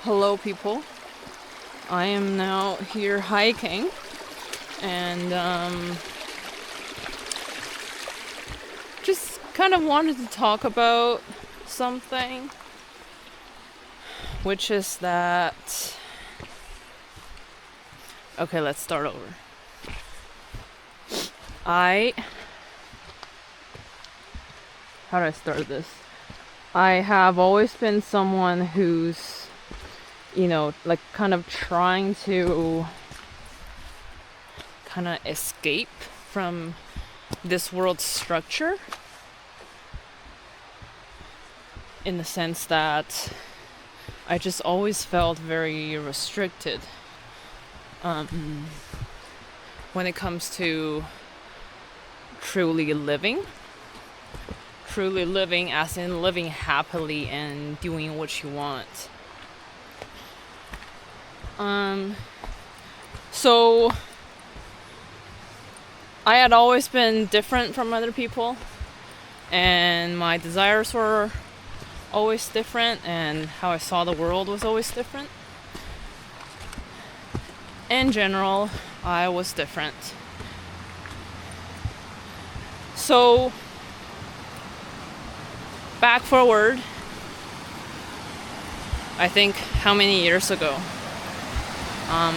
Hello, people. I am now here hiking, and just kind of wanted to talk about something, which is that. Okay, let's start over. How do I start this? I have always been someone who's, like kind of trying to kind of escape from this world's structure, in the sense that I just always felt very restricted when it comes to truly living as in living happily and doing what you want. So I had always been different from other people, and my desires were always different, and how I saw the world was always different. In general, I was different. So back forward, I think how many years ago? I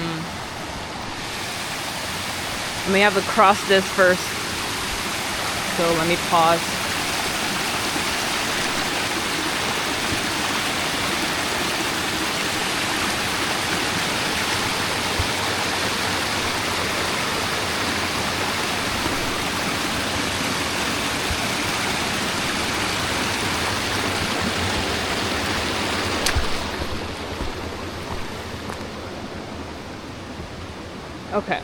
may have to cross this first, so let me pause. Okay.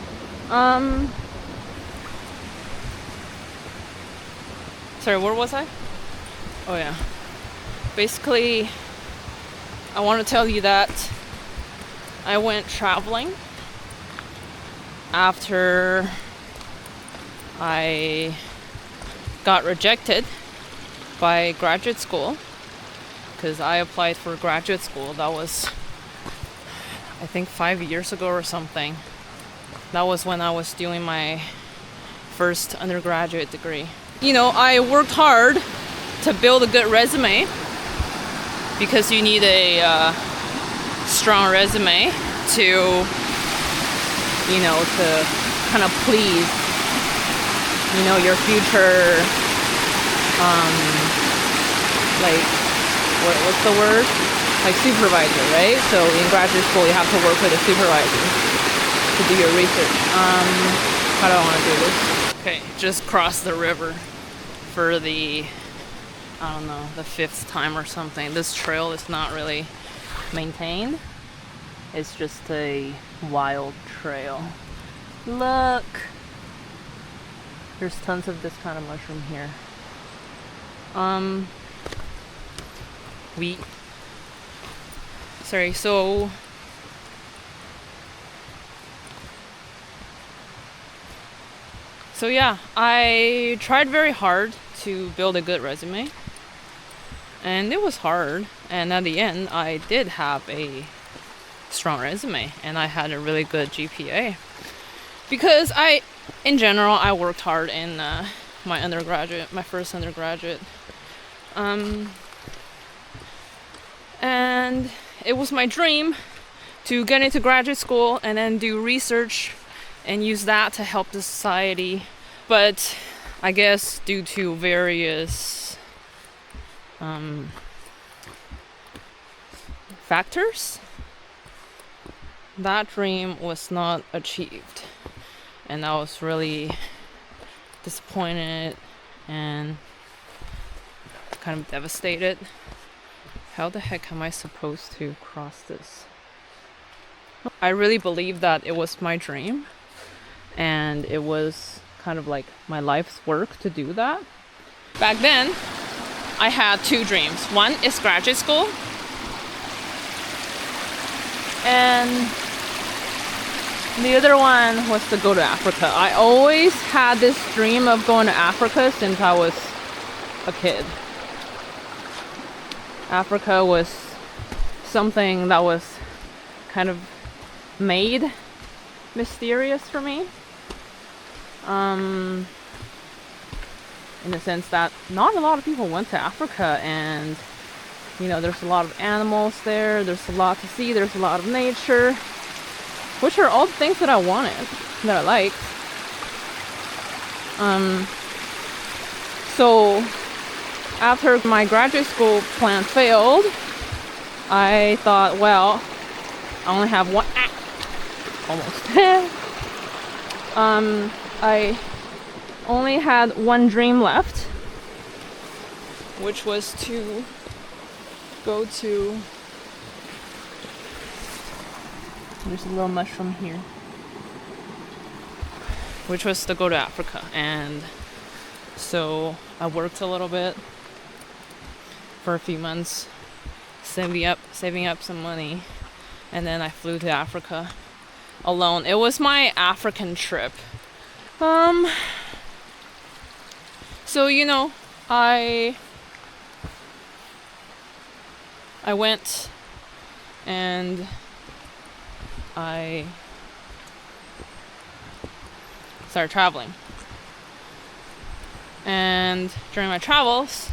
Sorry, where was I? Oh yeah. Basically, I want to tell you that I went traveling after I got rejected by graduate school, because I applied for graduate school. That was, I think, 5 years ago or something. That was when I was doing my first undergraduate degree. I worked hard to build a good resume, because you need a strong resume to kind of please, your future, like, what's the word? Like supervisor, right? So in graduate school, you have to work with a supervisor to do your research. How do I want to do this? Okay, just cross the river for the 5th time or something. This trail is not really maintained. It's just a wild trail. Look! There's tons of this kind of mushroom here. Wheat. Sorry, So yeah, I tried very hard to build a good resume, and it was hard, and at the end I did have a strong resume, and I had a really good GPA, because in general, I worked hard in my first undergraduate, and it was my dream to get into graduate school and then do research and use that to help the society. But I guess due to various factors, that dream was not achieved. And I was really disappointed and kind of devastated. How the heck am I supposed to cross this? I really believe that it was my dream, and it was kind of like my life's work to do that. Back then, I had 2 dreams. One is graduate school, and the other one was to go to Africa. I always had this dream of going to Africa since I was a kid. Africa was something that was kind of made mysterious for me. In the sense that not a lot of people went to Africa, and you know, there's a lot of animals there, there's a lot to see, there's a lot of nature, which are all the things that I wanted, that I liked. So after my graduate school plan failed, I thought, well, I only have one, almost. I only had one dream left, which was to go to, there's a little mushroom here, which was to go to Africa. And so I worked a little bit for a few months, saving up some money, and then I flew to Africa alone. It was my African trip. So you know, I went and I started traveling. And during my travels,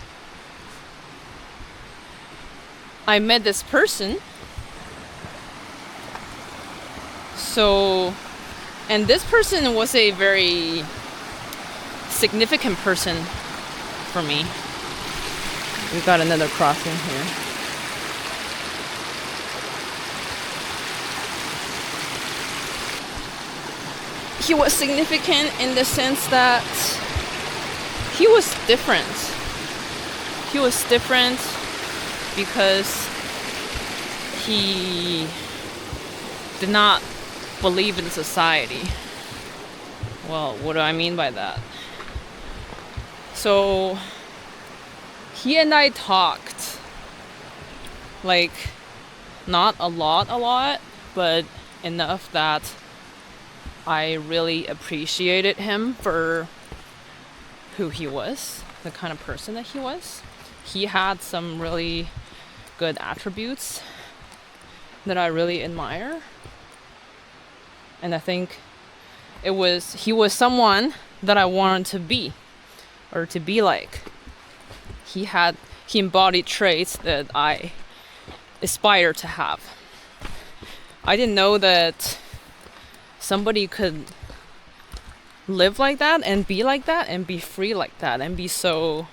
I met this person. So, and this person was a very significant person for me. We got another crossing here. He was significant in the sense that he was different. He was different because he did not believe in society. Well, what do I mean by that? So he and I talked, like, not a lot, but enough that I really appreciated him for who he was, the kind of person that he was. He had some really good attributes that I really admire. And I think he was someone that I wanted to be, or to be like. He embodied traits that I aspire to have. I didn't know that somebody could live like that and be like that and be free like that and be so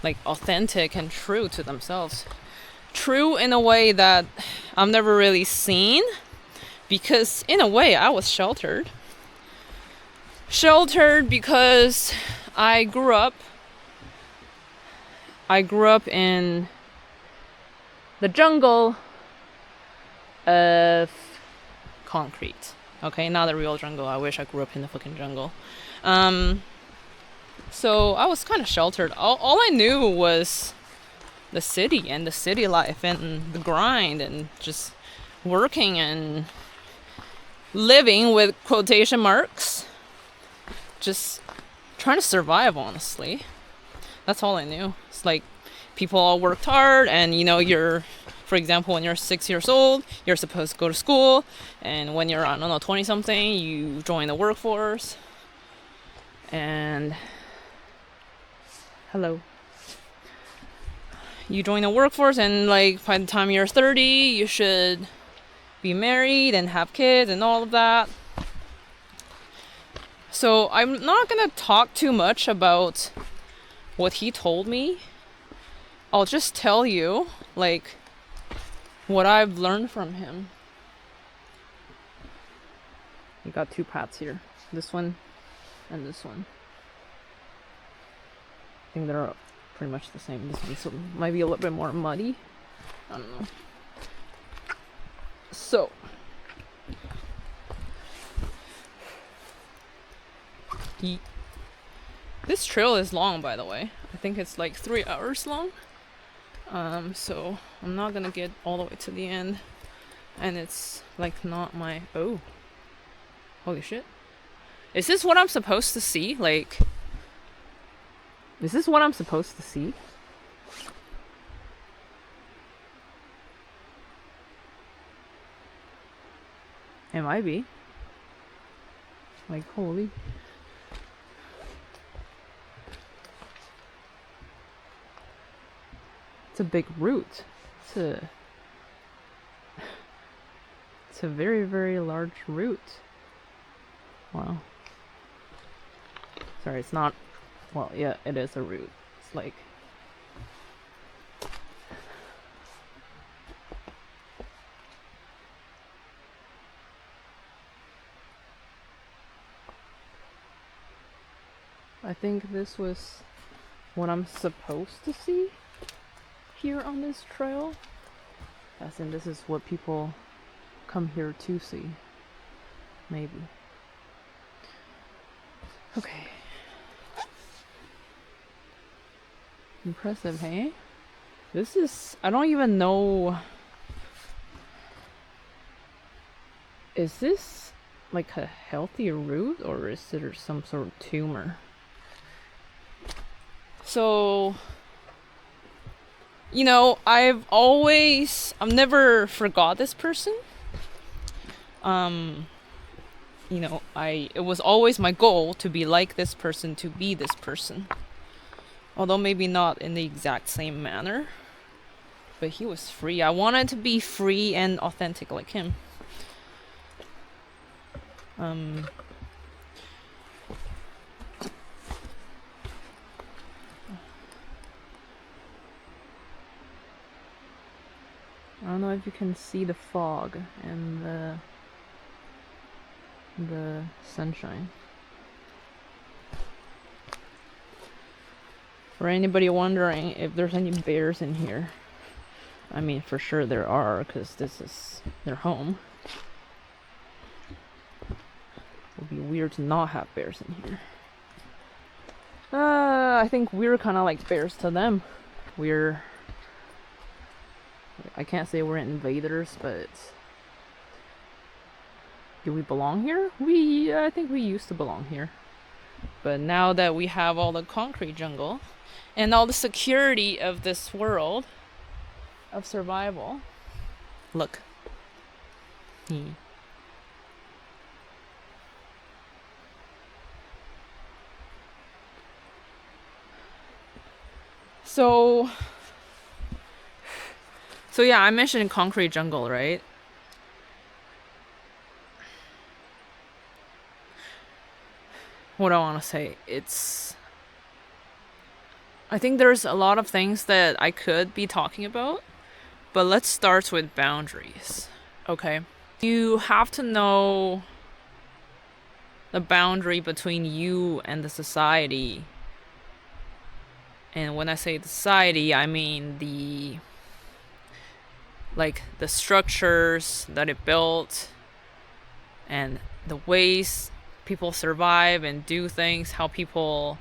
like authentic and true to themselves. True in a way that I've never really seen, because in a way I was sheltered. Sheltered because I grew up in the jungle of concrete. Okay, not the real jungle. I wish I grew up in the fucking jungle. So I was kind of sheltered. All I knew was the city and the city life and the grind and just working and living with quotation marks. Just trying to survive, honestly. That's all I knew. It's like people all worked hard, and you know, for example, when you're 6 years old, you're supposed to go to school, and when you're, I don't know, 20 something, you join the workforce. And hello. You join the workforce, and like by the time you're 30, you should be married and have kids and all of that. So I'm not gonna talk too much about what he told me. I'll just tell you, like, what I've learned from him. We got two paths here. This one and this one. I think they're pretty much the same. This one might be a little bit more muddy. I don't know. So, this trail is long, by the way. I think it's like 3 hours long. So I'm not gonna get all the way to the end, and it's like not my, oh, holy shit. Is this what I'm supposed to see? Like, is this what I'm supposed to see? It might be. Like, holy. It's a big root. It's a very, very large root. Wow. Sorry, it's not... Well, yeah, it is a root. It's like... I think this was what I'm supposed to see here on this trail. As in, this is what people come here to see. Maybe. Okay. Impressive, hey? This is... I don't even know... Is this like a healthy root, or is there some sort of tumor? So... You know, I've never forgot this person. You know, it was always my goal to be like this person, to be this person. Although maybe not in the exact same manner. But he was free. I wanted to be free and authentic like him. I don't know if you can see the fog and the sunshine. For anybody wondering if there's any bears in here, I mean, for sure there are, because this is their home. It would be weird to not have bears in here. I think we're kind of like bears to them. I can't say we're invaders, but do we belong here? I think we used to belong here. But now that we have all the concrete jungle and all the security of this world of survival, look. So yeah, I mentioned concrete jungle, right? What do I want to say? I think there's a lot of things that I could be talking about, but let's start with boundaries, okay? You have to know the boundary between you and the society. And when I say the society, I mean the structures that it built and the ways people survive and do things, how people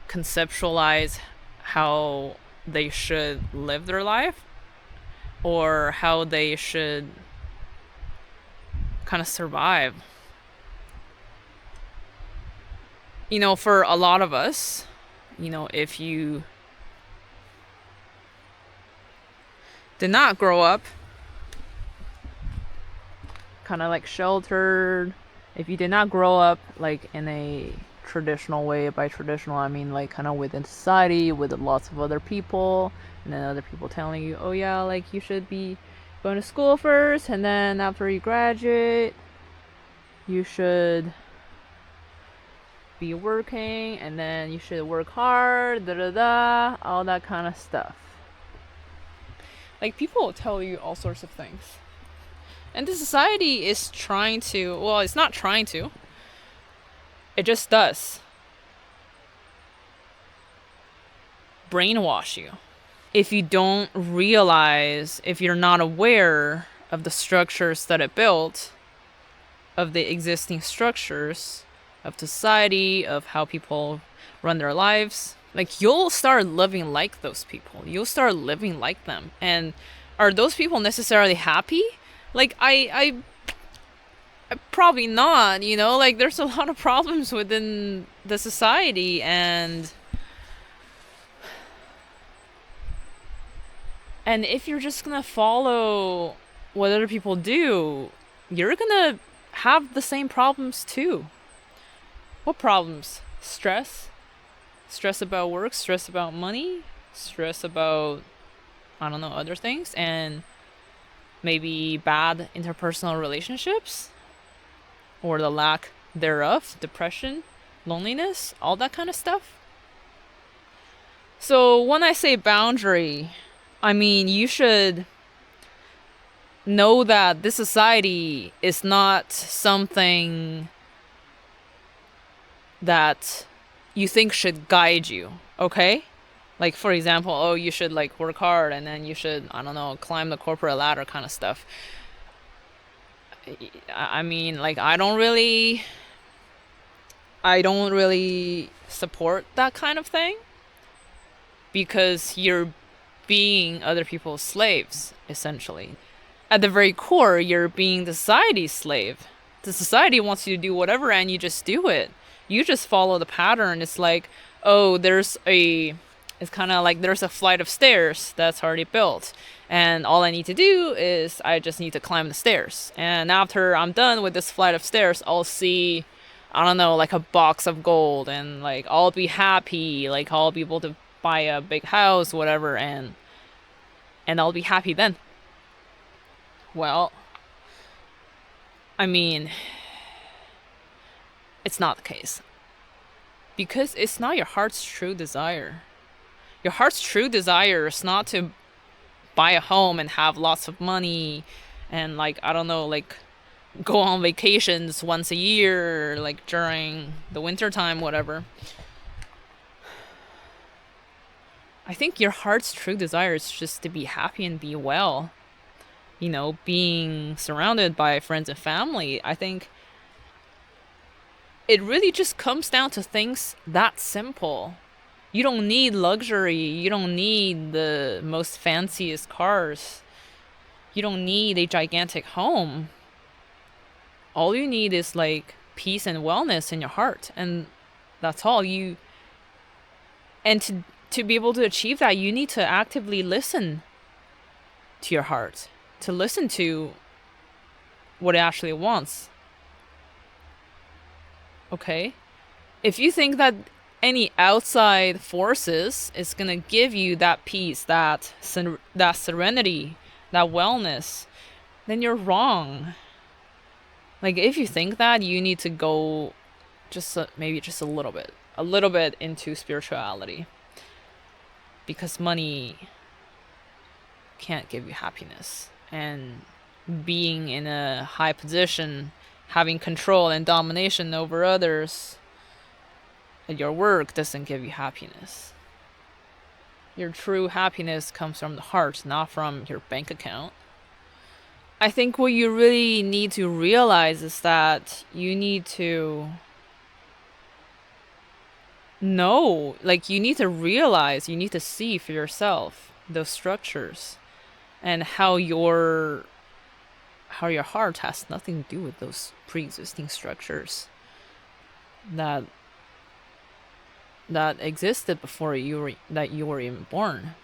conceptualize how they should live their life, or how they should kind of survive. You know, for a lot of us, you know, if you did not grow up kind of like sheltered, if you did not grow up like in a traditional way, by traditional I mean like kind of within society with lots of other people, and then other people telling you, oh yeah, like you should be going to school first, and then after you graduate you should be working, and then you should work hard, all that kind of stuff. Like, people will tell you all sorts of things. And the society is trying to... Well, it's not trying to. It just does. Brainwash you. If you don't realize, if you're not aware of the structures that it built, of the existing structures of society, of how people run their lives... Like, you'll start living like those people. You'll start living like them. And are those people necessarily happy? Like, I probably not, you know? Like, there's a lot of problems within the society, and if you're just gonna follow what other people do, you're gonna have the same problems too. What problems? Stress? Stress about work, stress about money, stress about, I don't know, other things, and maybe bad interpersonal relationships or the lack thereof, depression, loneliness, all that kind of stuff. So when I say boundary, I mean you should know that this society is not something that you think should guide you, okay? Like, for example, oh, you should like work hard and then you should, I don't know, climb the corporate ladder kind of stuff. I mean, like, I don't really support that kind of thing because you're being other people's slaves, essentially. At the very core, you're being the society's slave. The society wants you to do whatever and you just do it. You just follow the pattern. It's like, oh, it's kind of like there's a flight of stairs that's already built. And all I need to do is I just need to climb the stairs. And after I'm done with this flight of stairs, I'll see, I don't know, like a box of gold and like I'll be happy. Like I'll be able to buy a big house, whatever, and I'll be happy then. Well, I mean, it's not the case. Because it's not your heart's true desire. Your heart's true desire is not to buy a home and have lots of money and, like, I don't know, like go on vacations once a year, like during the winter time, whatever. I think your heart's true desire is just to be happy and be well. Being surrounded by friends and family. I think it really just comes down to things that simple. You don't need luxury. You don't need the most fanciest cars. You don't need a gigantic home. All you need is like peace and wellness in your heart, and that's all you. And to be able to achieve that, you need to actively listen to your heart, to listen to what it actually wants. Okay? If you think that any outside forces is going to give you that peace, that serenity, that wellness, then you're wrong. Like if you think that, you need to go maybe just a little bit into spirituality because money can't give you happiness, and being in a high position, having control and domination over others at your work doesn't give you happiness. Your true happiness comes from the heart, not from your bank account. I think what you really need to realize is that you need to know, like, you need to realize, you need to see for yourself those structures and how your heart has nothing to do with those pre-existing structures that existed before you were even born.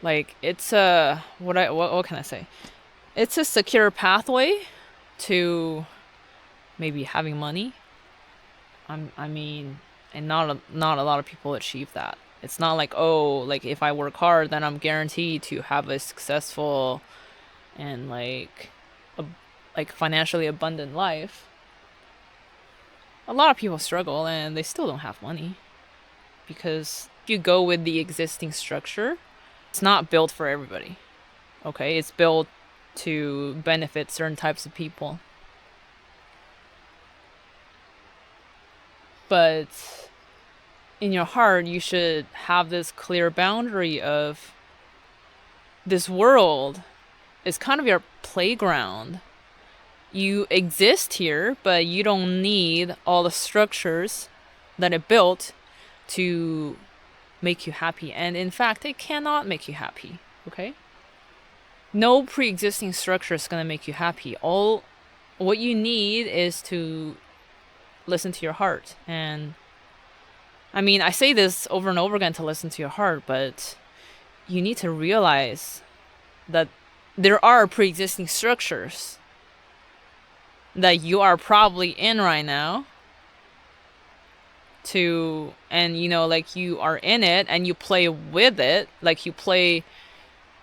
Like it's a what can I say? It's a secure pathway to maybe having money. I mean, and not a lot of people achieve that. It's not like, oh, like if I work hard, then I'm guaranteed to have a successful and a, like financially abundant life. A lot of people struggle and they still don't have money because if you go with the existing structure, it's not built for everybody. Okay, it's built to benefit certain types of people. But in your heart, you should have this clear boundary of this world is kind of your playground. You exist here, but you don't need all the structures that it built to make you happy. And in fact, it cannot make you happy. Okay? No pre-existing structure is going to make you happy. All what you need is to listen to your heart. And I mean, I say this over and over again, to listen to your heart, but you need to realize that there are pre-existing structures that you are probably in right now and like you are in it and you play with it, like you play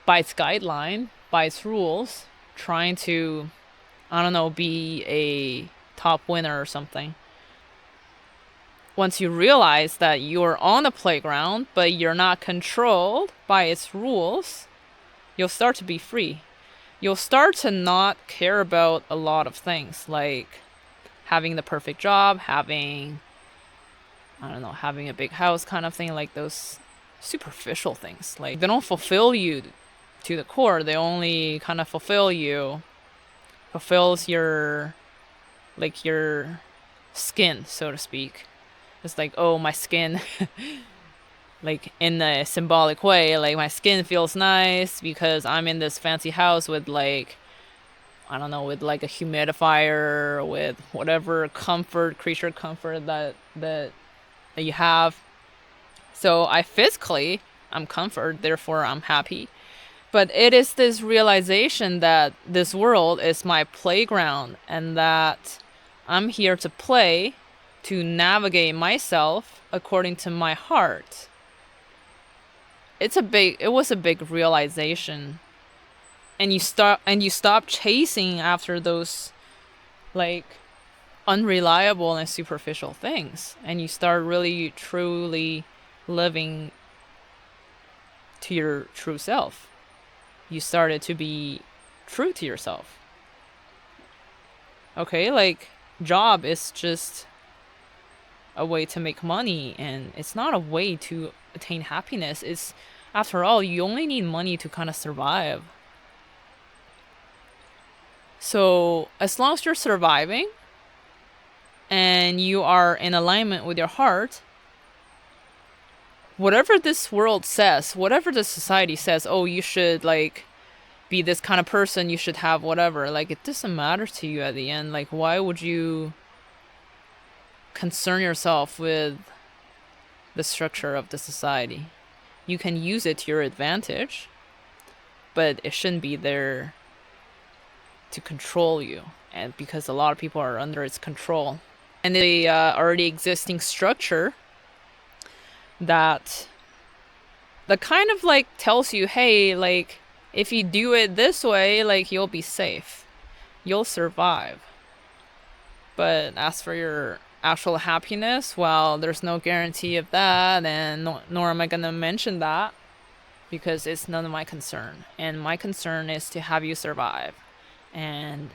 by its guideline, by its rules, trying to, I don't know, be a top winner or something. Once you realize that you're on the playground but you're not controlled by its rules, you'll start to be free. You'll start to not care about a lot of things, like having the perfect job, having, I don't know, having a big house kind of thing, like those superficial things. Like, they don't fulfill you to the core. They only kind of fulfills your, like, your skin, so to speak. It's like, oh, my skin, like in a symbolic way, like my skin feels nice because I'm in this fancy house with, like, I don't know, with like a humidifier, with whatever creature comfort that you have. So I'm comfort, therefore I'm happy. But it is this realization that this world is my playground and that I'm here to play, to navigate myself according to my heart. It was a big realization. And you stop chasing after those, like, unreliable and superficial things, and you start really truly living to your true self. You started to be true to yourself. Okay, like, job is just a way to make money, and it's not a way to attain happiness. It's, after all, you only need money to kind of survive. So as long as you're surviving and you are in alignment with your heart, whatever this world says, whatever the society says, oh, you should, like, be this kind of person, you should have whatever, like, it doesn't matter to you at the end. Like, why would you concern yourself with the structure of the society? You can use it to your advantage, but it shouldn't be there to control you, and because a lot of people are under its control, and the already existing structure that kind of, like, tells you, hey, like, if you do it this way, like, you'll be safe, you'll survive. But as for your actual happiness, well, there's no guarantee of that, and nor am I gonna mention that, because it's none of my concern, and my concern is to have you survive. And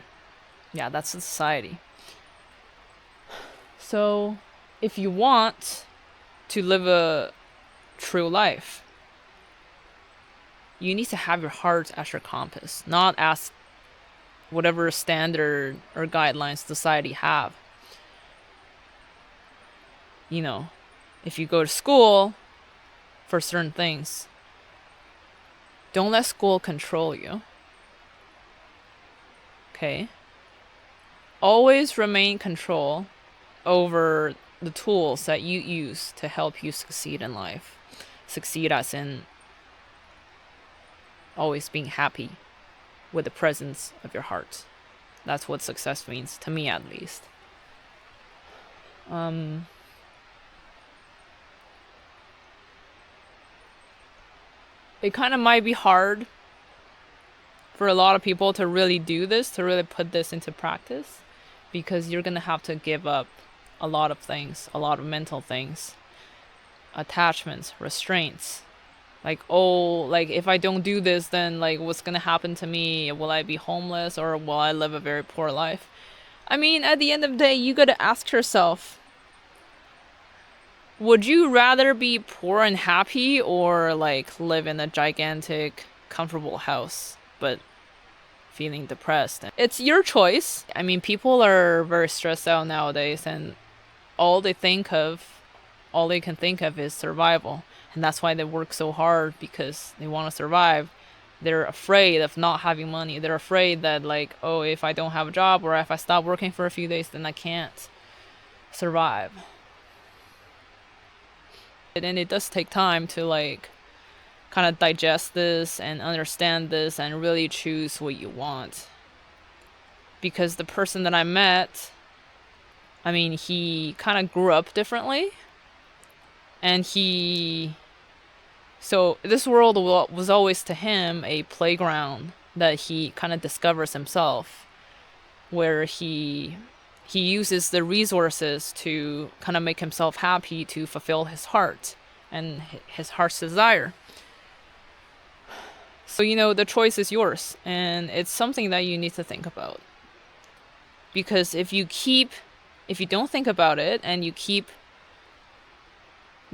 yeah, that's the society. So if you want to live a true life, you need to have your heart as your compass, not as whatever standard or guidelines society have. You know, if you go to school for certain things, don't let school control you. Okay? Always remain control over the tools that you use to help you succeed in life. Succeed as in always being happy with the presence of your heart. That's what success means, to me at least. It kind of might be hard for a lot of people to really do this, to really put this into practice, because you're gonna have to give up a lot of things, a lot of mental things, attachments, restraints. Like, oh, like, if I don't do this, then, like, what's gonna happen to me? Will I be homeless, or will I live a very poor life? I mean, at the end of the day, you gotta ask yourself, would you rather be poor and happy, or, like, live in a gigantic, comfortable house, but feeling depressed? It's your choice. I mean, people are very stressed out nowadays, and all they can think of is survival. And that's why they work so hard, because they want to survive. They're afraid of not having money. They're afraid that, like, oh, if I don't have a job, or if I stop working for a few days, then I can't survive. And it does take time to, like, kind of digest this and understand this and really choose what you want. Because the person that I met, I mean, he kind of grew up differently. And so this world was always to him a playground that he kind of discovers himself, where he uses the resources to kind of make himself happy, to fulfill his heart and his heart's desire. So, the choice is yours, and it's something that you need to think about. Because if you don't think about it and you keep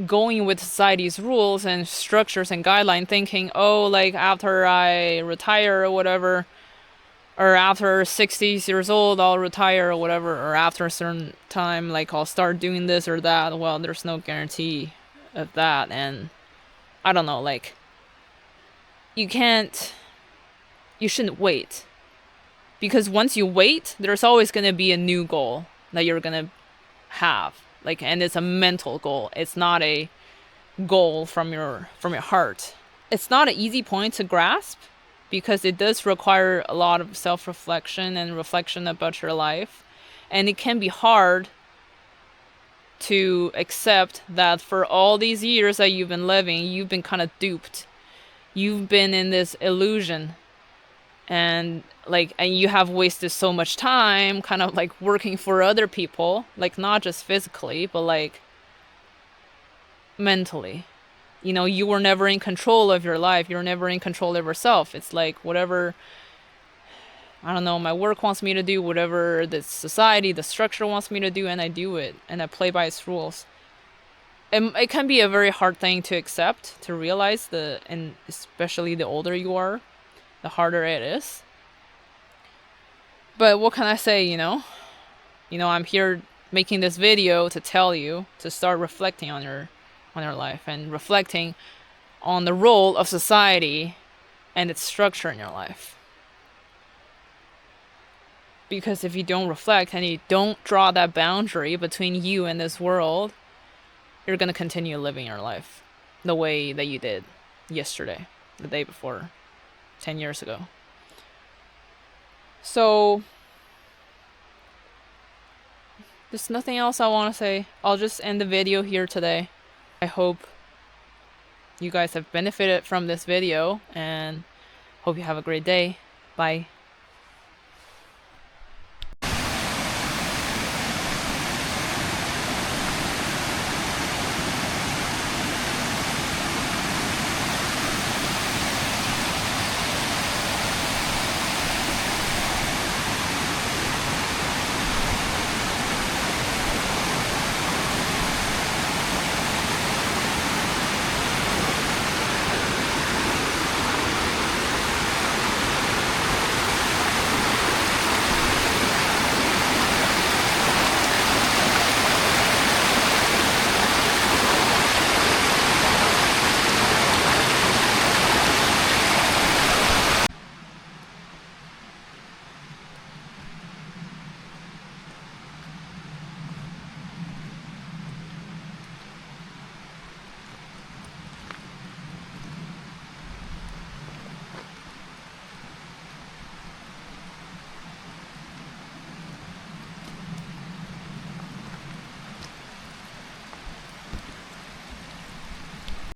going with society's rules and structures and guideline, thinking, oh, like after I retire or whatever, or after 60 years old I'll retire or whatever, or after a certain time like I'll start doing this or that, well, there's no guarantee of that. And I don't know, like, you shouldn't wait, because once you wait, there's always going to be a new goal that you're going to have, like, and it's a mental goal. It's not a goal from your heart. It's not an easy point to grasp, because it does require a lot of self-reflection and reflection about your life, and it can be hard to accept that for all these years that you've been living, you've been kind of duped. You've been in this illusion, and you have wasted so much time kind of like working for other people, like not just physically but like mentally. You were never in control of your life. You're never in control of yourself. It's like whatever, I don't know, my work wants me to do, whatever the society, the structure wants me to do, and I do it, and I play by its rules. And it can be a very hard thing to accept, to realize, and especially the older you are, the harder it is. But what can I say, I'm here making this video to tell you to start reflecting on your life, and reflecting on the role of society and its structure in your life. Because if you don't reflect and you don't draw that boundary between you and this world, you're going to continue living your life the way that you did yesterday, the day before, 10 years ago. So there's nothing else I want to say. I'll just end the video here today. I hope you guys have benefited from this video, and hope you have a great day. Bye.